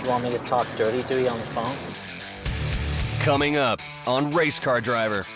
You want me to talk dirty to you on the phone? Coming up on Race Car Driver.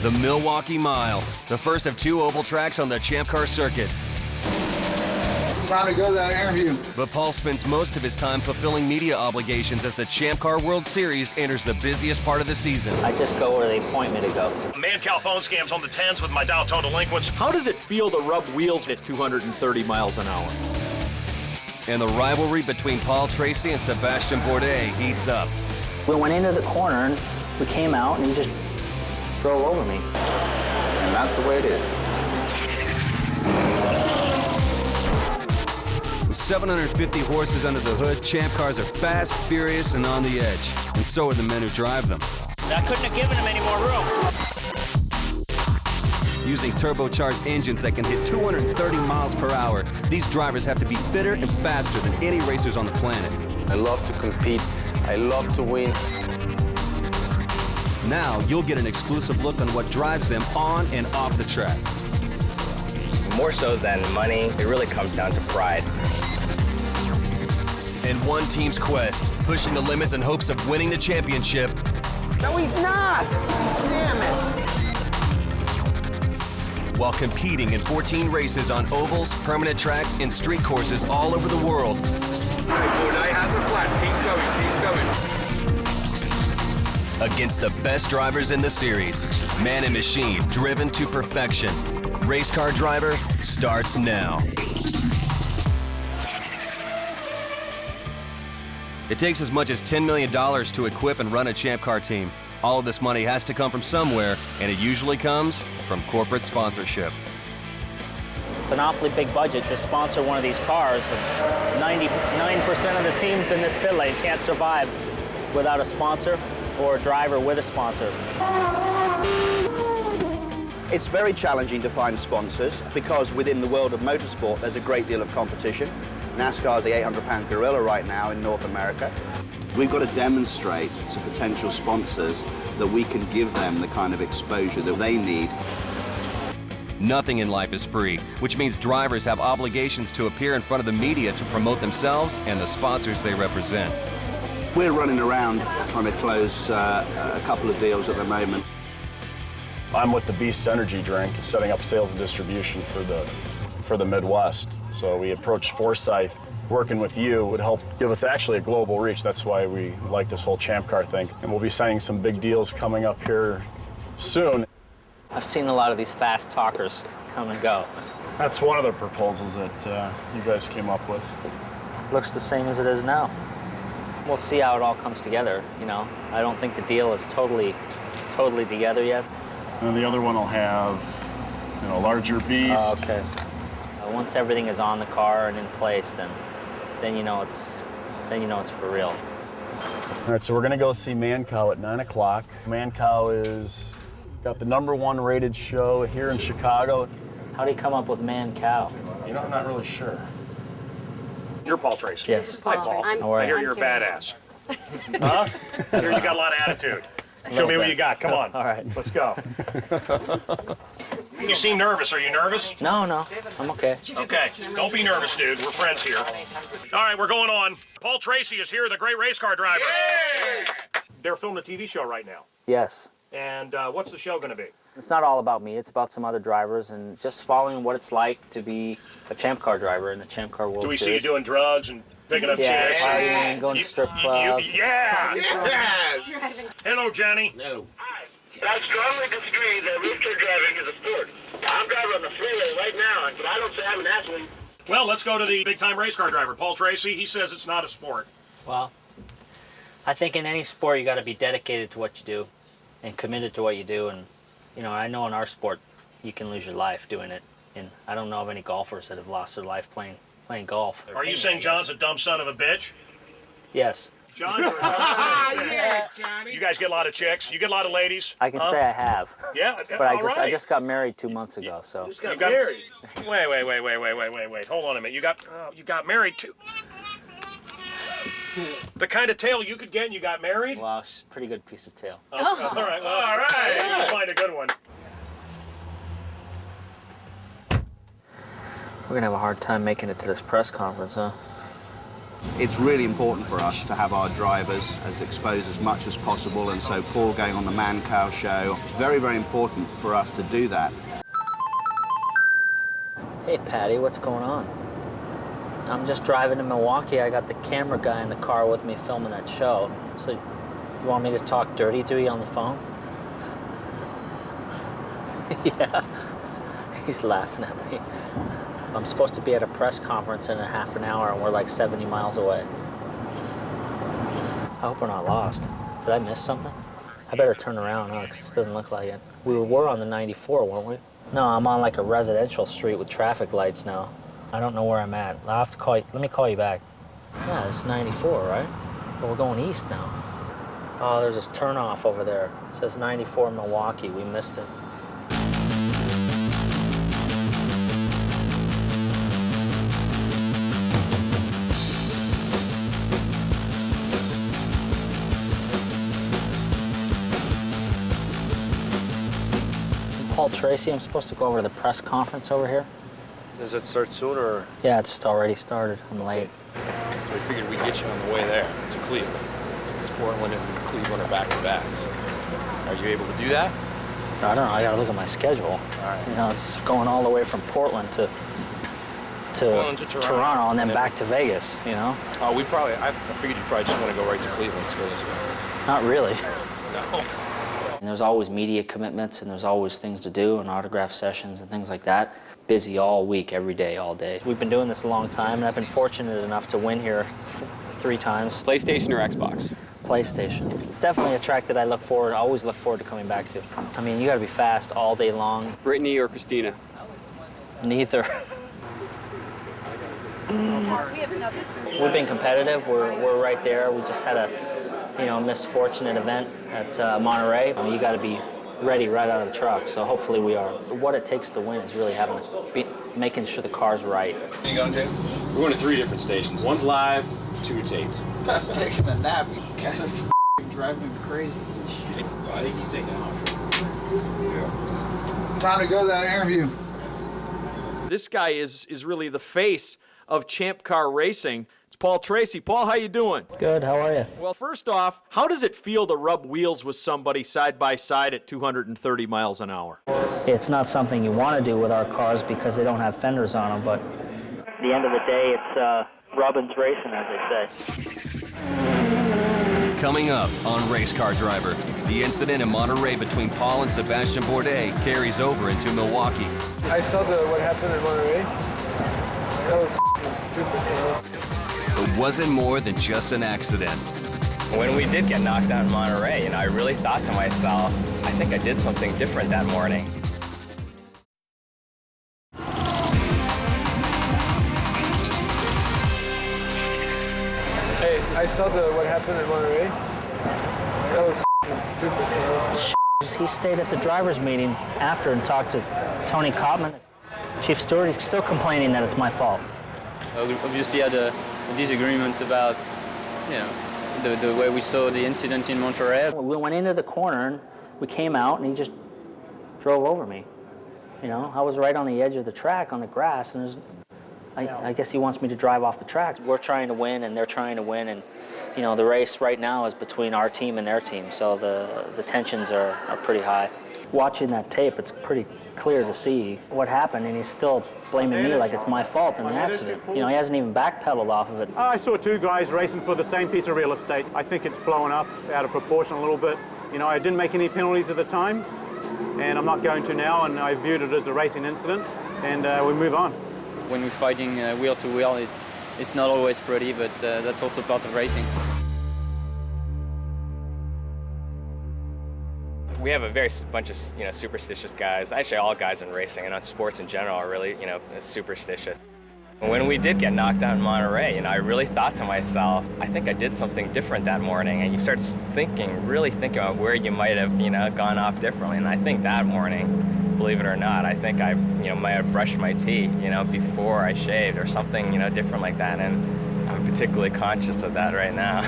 The Milwaukee Mile, the first of 2 oval tracks on the Champ Car circuit. Time to go to that interview. But Paul spends most of his time fulfilling media obligations as the Champ Car World Series enters the busiest part of the season. I just go where they point me to go. Man-Cal phone scams on the 10s with my Dow Total delinquents. How does it feel to rub wheels at 230 miles an hour? And the rivalry between Paul Tracy and Sebastian Bourdais heats up. We went into the corner and we came out and he just drove over me. And that's the way it is. With 750 horses under the hood, Champ Cars are fast, furious, and on the edge. And so are the men who drive them. I couldn't have given him any more room. Using turbocharged engines that can hit 230 miles per hour, these drivers have to be fitter and faster than any racers on the planet. I love to compete. I love to win. Now you'll get an exclusive look on what drives them on and off the track. More so than money, it really comes down to pride. And one team's quest, pushing the limits in hopes of winning the championship. No, he's not! Damn it! While competing in 14 races on ovals, permanent tracks, and street courses all over the world. Bourdais has a flat. Keep going. Against the best drivers in the series. Man and machine, driven to perfection. Race Car Driver starts now. It takes as much as $10 million to equip and run a Champ Car team. All of this money has to come from somewhere, and it usually comes from corporate sponsorship. It's an awfully big budget to sponsor one of these cars. And 99% of the teams in this pit lane can't survive without a sponsor or a driver with a sponsor. It's very challenging to find sponsors because within the world of motorsport, there's a great deal of competition. NASCAR is the 800-pound gorilla right now in North America. We've got to demonstrate to potential sponsors that we can give them the kind of exposure that they need. Nothing in life is free, which means drivers have obligations to appear in front of the media to promote themselves and the sponsors they represent. We're running around trying to close a couple of deals at the moment. I'm with the Beast Energy Drink, setting up sales and distribution for the Midwest. So we approached Forsyth. Working with you would help give us actually a global reach. That's why we like this whole Champ Car thing. And we'll be signing some big deals coming up here soon. I've seen a lot of these fast talkers come and go. That's one of the proposals that you guys came up with. Looks the same as it is now. We'll see how it all comes together, you know. I don't think the deal is totally together yet. And the other one will have, larger beast. Okay. Once everything is on the car and in place, then you know it's for real. All right, so we're gonna go see Man-Cow at 9 o'clock. Man-Cow is got the #1 rated show here in Chicago. How do you come up with Man-Cow? I'm not really sure. You're Paul Tracy. Yes. Hi, Paul. How are I hear you? you're a badass. Huh? I hear you got a lot of attitude. Show me what you got. Come on. All right. Let's go. You seem nervous. Are you nervous? No, I'm okay. Okay. Don't be nervous, dude. We're friends here. All right, we're going on. Paul Tracy is here, the great race car driver. Yay! They're filming a TV show right now. Yes. And what's the show going to be? It's not all about me. It's about some other drivers and just following what it's like to be a Champ Car driver in the Champ Car World Series. Do we see you doing drugs and picking up chicks? Partying, going to strip clubs. Yeah! Yes! Hello, Johnny. No. I strongly disagree that race car driving is a sport. I'm driving on the freeway right now, but I don't say I'm an athlete. Well, let's go to the big-time race car driver, Paul Tracy. He says it's not a sport. Well, I think in any sport you got to be dedicated to what you do and committed to what you do. And, I know in our sport you can lose your life doing it. And I don't know of any golfers that have lost their life playing golf. Are you saying John's a dumb son of a bitch? Yes. John, you're a dumb son of a bitch. Yeah, Johnny. You guys get a lot of chicks? You get a lot of ladies? I can say I have. Yeah, But I just got married 2 months ago, so. Just got married. Wait. Hold on a minute. You got married too. The kind of tail you could get and you got married? Wow, she's a pretty good piece of tail. All right. Well, all right. You'll find a good one. We're gonna have a hard time making it to this press conference, huh? It's really important for us to have our drivers as exposed as much as possible, and so Paul going on the Man Cow show, very, very important for us to do that. Hey, Patty, what's going on? I'm just driving to Milwaukee. I got the camera guy in the car with me filming that show. So, you want me to talk dirty to you on the phone? Yeah. He's laughing at me. I'm supposed to be at a press conference in a half an hour, and we're like 70 miles away. I hope we're not lost. Did I miss something? I better turn around, huh? 'Cause this doesn't look like it. We were on the 94, weren't we? No, I'm on like a residential street with traffic lights now. I don't know where I'm at. I'll have to call you. Let me call you back. Yeah, it's 94, right? But we're going east now. Oh, there's this turnoff over there. It says 94 Milwaukee. We missed it. Paul Tracy, I'm supposed to go over to the press conference over here. Does it start soon or? Yeah, it's already started. I'm late. So we figured we'd get you on the way there to Cleveland. Because Portland and Cleveland are back-to-backs. Are you able to do that? I don't know. I gotta look at my schedule. All right. You know, it's going all the way from Portland to Toronto and then back to Vegas. You know. Oh, I figured you'd probably just want to go right to Cleveland. Let's go this way. Not really. No. And there's always media commitments, and there's always things to do, and autograph sessions and things like that. Busy all week, every day, all day. We've been doing this a long time, and I've been fortunate enough to win here 3 times. PlayStation or Xbox? PlayStation. It's definitely a track that I always look forward to coming back to. I mean, you gotta be fast all day long. Brittany or Christina? Neither. We've been competitive. We're right there. We just had a misfortunate event at Monterey. You got to be ready right out of the truck. So hopefully we are. What it takes to win is really making sure the car's right. Where are you going to? We're going to 3 different stations. One's live, 2 taped. That's taking a nap. You guys are driving me crazy. I think he's taking off. Time to go to that interview. This guy is really the face of Champ Car Racing. It's Paul Tracy. Paul, how you doing? Good, how are you? Well, first off, how does it feel to rub wheels with somebody side by side at 230 miles an hour? It's not something you want to do with our cars because they don't have fenders on them, but at the end of the day, it's Robbins racing, as they say. Coming up on Race Car Driver, the incident in Monterey between Paul and Sebastian Bourdais carries over into Milwaukee. I saw what happened in Monterey. That was stupid for us. It wasn't more than just an accident. When we did get knocked out in Monterey, I really thought to myself, I think I did something different that morning. Hey, I saw what happened in Monterey. That was stupid for us. He stayed at the drivers' meeting after and talked to Tony Cotman. Chief Stewart is still complaining that it's my fault. We obviously had a disagreement about, the way we saw the incident in Monterey. We went into the corner and we came out and he just drove over me. I was right on the edge of the track on the grass, and I guess he wants me to drive off the track. We're trying to win and they're trying to win, and the race right now is between our team and their team, so the tensions are pretty high. Watching that tape, it's pretty clear to see what happened, and he's still blaming me like it's my fault in the accident. He hasn't even backpedaled off of it. I saw 2 guys racing for the same piece of real estate. I think it's blowing up out of proportion a little bit. I didn't make any penalties at the time, and I'm not going to now, and I viewed it as a racing incident, and we move on. When we're fighting wheel to wheel, it's not always pretty, but that's also part of racing. We have a bunch of superstitious guys. Actually, all guys in racing and on sports in general are really superstitious. When we did get knocked out in Monterey, I really thought to myself, I think I did something different that morning. And you start really thinking about where you might have gone off differently. And I think that morning, believe it or not, I think I might have brushed my teeth before I shaved or something different like that. And I'm particularly conscious of that right now.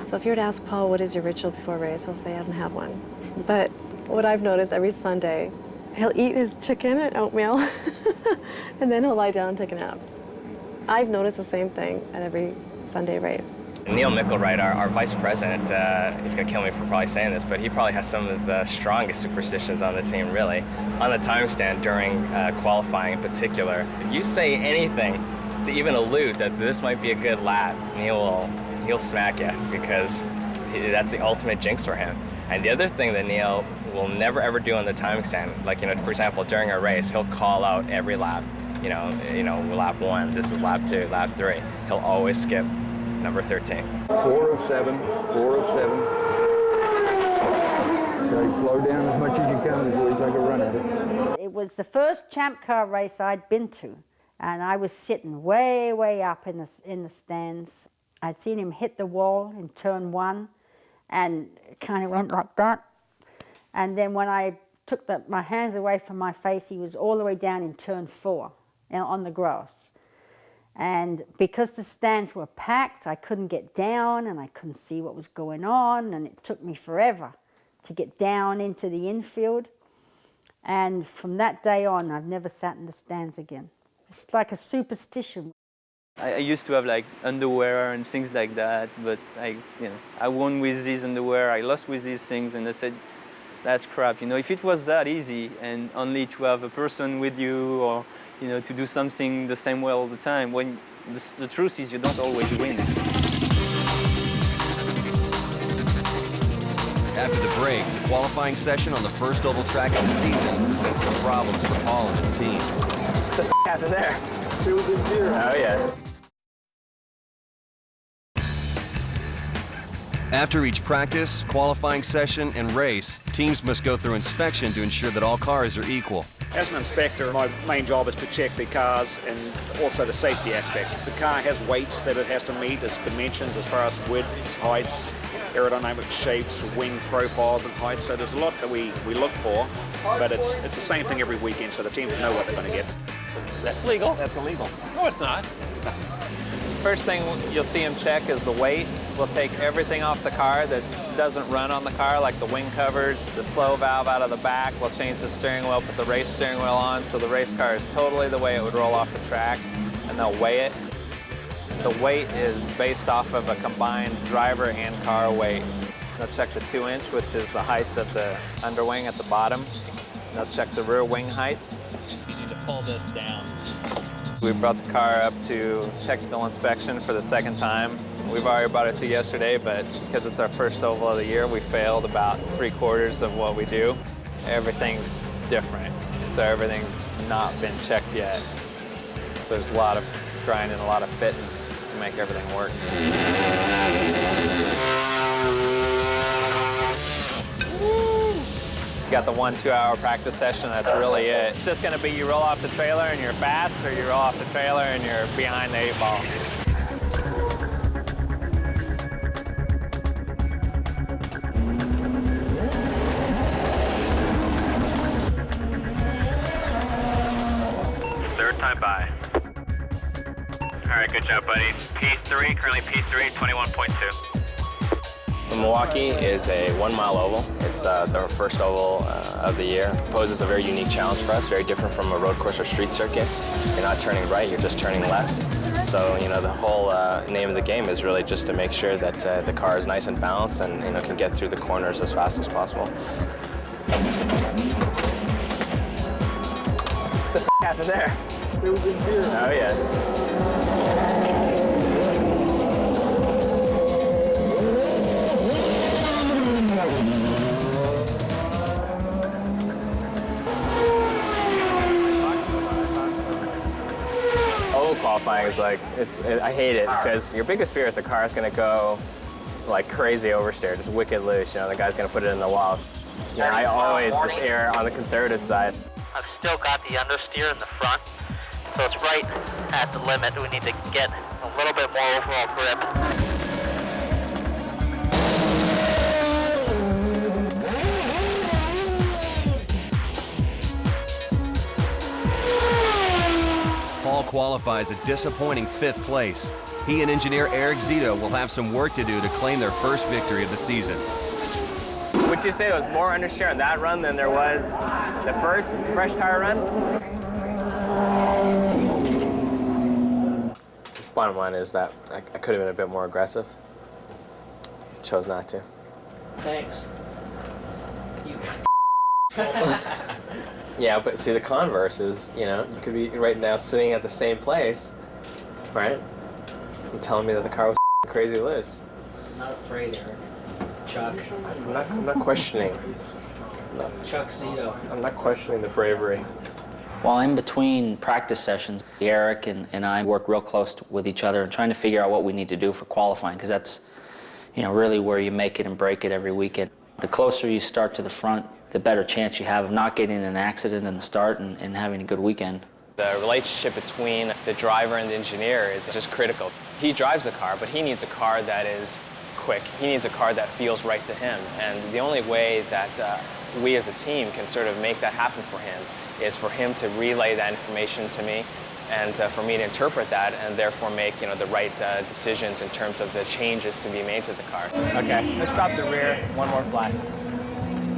So if you were to ask Paul, what is your ritual before a race, he'll say, I don't have one. But what I've noticed every Sunday, he'll eat his chicken and oatmeal and then he'll lie down and take a nap. I've noticed the same thing at every Sunday race. Neil Mickelwright, our vice president, he's going to kill me for probably saying this, but he probably has some of the strongest superstitions on the team, really. On the time stand during qualifying in particular, if you say anything to even allude that this might be a good lap, he'll smack you, because that's the ultimate jinx for him. And the other thing that Neil will never ever do on the timing stand, like, for example, during a race, he'll call out every lap. You know, lap 1, this is lap 2, lap 3. He'll always skip number 13. 407, 407. Okay, slow down as much as you can before you take a run at it. It was the first Champ Car race I'd been to, and I was sitting way, way up in the stands. I'd seen him hit the wall in turn 1, and it kind of went like that. And then when I took my hands away from my face, he was all the way down in turn 4 on the grass. And because the stands were packed, I couldn't get down and I couldn't see what was going on, and it took me forever to get down into the infield. And from that day on, I've never sat in the stands again. It's like a superstition. I used to have like underwear and things like that, but I won with these underwear, I lost with these things, and I said, that's crap. If it was that easy and only to have a person with you, or to do something the same way all the time, when the truth is you don't always win. After the break, the qualifying session on the first oval track of the season presents some problems for Paul and his team. What the happened there? It was in here. Oh, yeah. After each practice, qualifying session, and race, teams must go through inspection to ensure that all cars are equal. As an inspector, my main job is to check the cars and also the safety aspects. The car has weights that it has to meet, its dimensions as far as widths, heights, aerodynamic shapes, wing profiles and heights. So there's a lot that we look for, but it's the same thing every weekend, so the teams know what they're going to get. That's legal. That's illegal. No, it's not. First thing you'll see him check is the weight. We'll take everything off the car that doesn't run on the car, like the wing covers, the slow valve out of the back. We'll change the steering wheel, put the race steering wheel on, so the race car is totally the way it would roll off the track, and they'll weigh it. The weight is based off of a combined driver and car weight. They'll check the 2-inch, which is the height of the underwing at the bottom. They'll check the rear wing height. You need to pull this down. We brought the car up to technical inspection for the second time. We've already brought it to yesterday, but because it's our first oval of the year, we failed about 3/4 of what we do. Everything's different, so everything's not been checked yet. So there's a lot of grinding, a lot of fitting to make everything work. Got the 1-2 hour practice session, that's really it. It's just gonna be you roll off the trailer and you're fast, or you roll off the trailer and you're behind the 8 ball. Third time by. All right, good job, buddy. P3, currently P3, 21.2. Milwaukee is a 1 mile oval. It's the first oval of the year. It poses a very unique challenge for us, very different from a road course or street circuit. You're not turning right, you're just turning left. So, the whole name of the game is really just to make sure that the car is nice and balanced and, can get through the corners as fast as possible. What the happened there? It was in here. Oh, yeah. Qualifying is like, I hate it because your biggest fear is the car is going to go like crazy oversteer, just wicked loose. The guy's going to put it in the walls. I always just err on the conservative side. I've still got the understeer in the front, so it's right at the limit. We need to get a little bit more overall grip. Paul qualifies a disappointing 5th place. He and engineer Eric Zito will have some work to do to claim their first victory of the season. Would you say there was more understeer on that run than there was the first fresh tire run? Bottom line is that I could have been a bit more aggressive. Chose not to. Thanks. Yeah, but see, the converse is, you know, you could be right now sitting at the same place, right? And telling me that the car was crazy loose. I'm not afraid, Eric. Chuck. I'm not questioning. Chuck Zito. I'm not questioning the bravery. While in between practice sessions, Eric and I work real close with each other and trying to figure out what we need to do for qualifying, because that's, you know, really where you make it and break it every weekend. The closer you start to the front, the better chance you have of not getting in an accident in the start and having a good weekend. The relationship between the driver and the engineer is just critical. He drives the car, but he needs a car that is quick. He needs a car that feels right to him. And the only way that we as a team can sort of make that happen for him is for him to relay that information to me and for me to interpret that and therefore make, you know, the right decisions in terms of the changes to be made to the car. Okay, let's drop the rear, one more fly.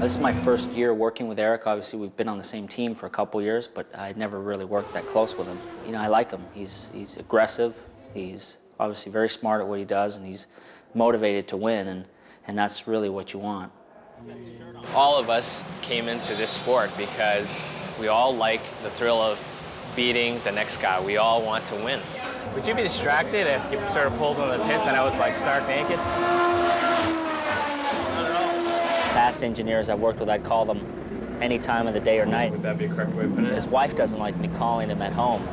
This is my first year working with Eric. Obviously, we've been on the same team for a couple years, but I'd never really worked that close with him. You know, I like him. He's aggressive. He's obviously very smart at what he does, and he's motivated to win, and that's really what you want. All of us came into this sport because we all like the thrill of beating the next guy. We all want to win. Would you be distracted if you sort of pulled into the pits and I was like stark naked? Past engineers I've worked with, I'd call them any time of the day or night. Would that be a correct way of putting it? His wife doesn't like me calling him at home.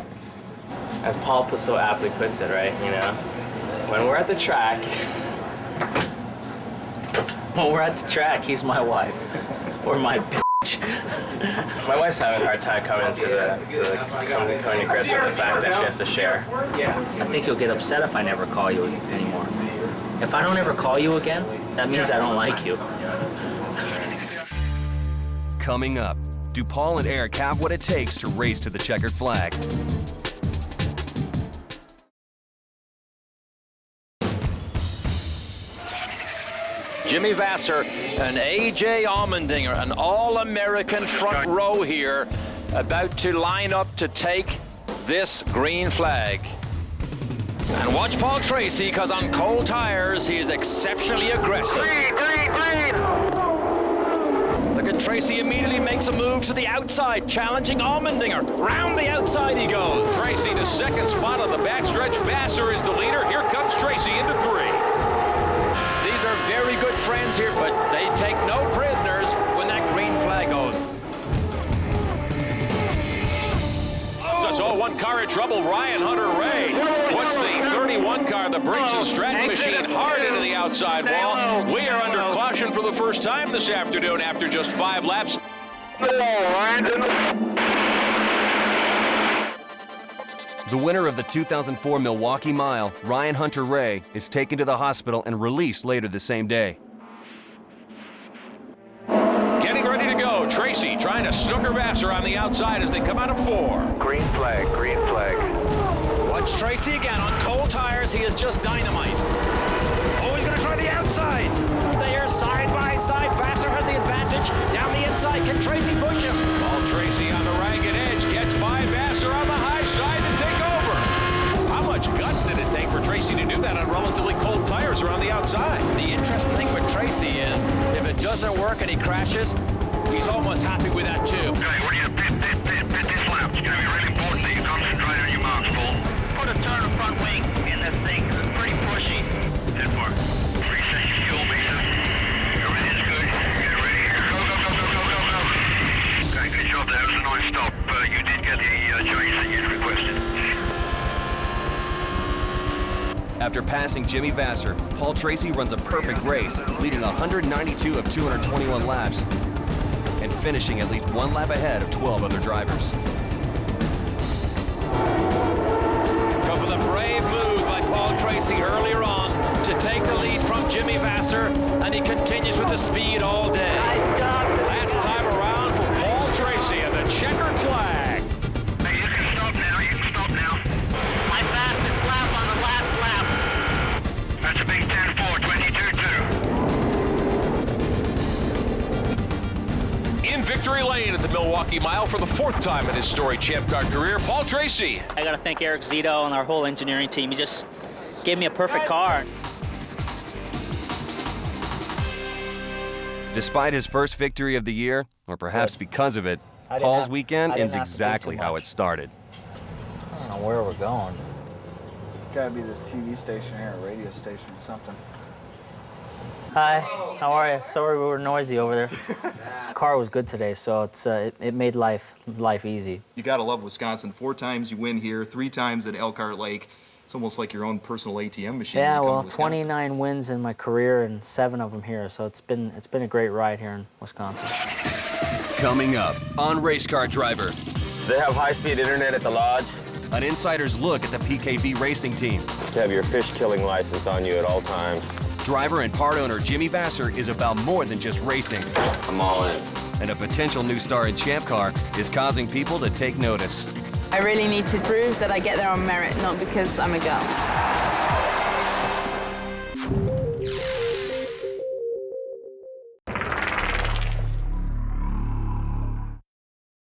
As Paul so aptly puts it, right, you know, when we're at the track, he's my wife, or my bitch. My wife's having a hard time coming to grips with the fact that she has to share. I think you'll get upset if I never call you anymore. If I don't ever call you again, that means I don't like you. Coming up, do Paul and Eric have what it takes to race to the checkered flag? Jimmy Vasser and A.J. Allmendinger, an All-American front row here, about to line up to take this green flag. And watch Paul Tracy, because on cold tires, he is exceptionally aggressive. Look at Tracy immediately makes a move to the outside, challenging Allmendinger. Round the outside he goes. Tracy to second spot on the backstretch. Vasser is the leader. Here comes Tracy into 3. These are very good friends here, but they take no prisoners when that green flag goes. That's all one car in trouble, Ryan Hunter-Reay. What's the 31 car, the Briggs & Stratton machine, hard into the outside wall. We are under caution for the first time this afternoon after just 5 laps. The winner of the 2004 Milwaukee Mile, Ryan Hunter-Reay, is taken to the hospital and released later the same day. Getting ready to go. Tracy trying to snooker Vasser on the outside as they come out of 4. Green flag, green flag. Watch Tracy again. On cold tires, he is just dynamite. Oh, he's going to try the outside. They are side by side. Vasser has the advantage. Down the inside, can Tracy push him? Paul Tracy on the ragged edge gets by Vasser on the high side to take over. How much guts did it take for Tracy to do that on relatively cold tires around the outside? The interesting thing with Tracy is if it doesn't work and he crashes, he's almost happy with that too. Okay, we need to pit this lap. It's going to be really important that you concentrate on your marks, Paul. Put a turn of front wing in this thing, because it's pretty pushy. That work. Reset your fuel mixer. Everything's good. Get ready. Go, go, go, go, go, go, go. Okay, good job there. It was a nice stop. You did get the change that you'd requested. After passing Jimmy Vasser, Paul Tracy runs a perfect race, leading 192 of 221 laps and finishing at least 1 lap ahead of 12 other drivers. Go for the brave move by Paul Tracy earlier on to take the lead from Jimmy Vasser, and he continues with the speed all day. Last time around for Paul Tracy and the checkered flag. Hey, you can stop now. You can stop now. My fastest lap on the last lap. That's a big 10-4, 22-2. In victory lane at the Milwaukee Milwaukee Mile for the 4th time in his storied Champ Car career, Paul Tracy. I got to thank Eric Zito and our whole engineering team. He just gave me a perfect car. Despite his first victory of the year, or perhaps because of it, Paul's weekend ends exactly how it started. I don't know where we're going. Gotta be this TV station here, a radio station or something. Hi, how are you? Sorry we were noisy over there. Car was good today, so it made life easy. You gotta love Wisconsin. 4 times you win here, 3 times at Elkhart Lake. It's almost like your own personal ATM machine. Yeah, well, 29 wins in my career and 7 of them here, so it's been a great ride here in Wisconsin. Coming up on Race Car Driver. They have high-speed internet at the lodge. An insider's look at the PKV racing team. You have your fish killing license on you at all times. Driver and part owner Jimmy Vasser is about more than just racing. I'm all in. And a potential new star in Champ Car is causing people to take notice. I really need to prove that I get there on merit, not because I'm a girl.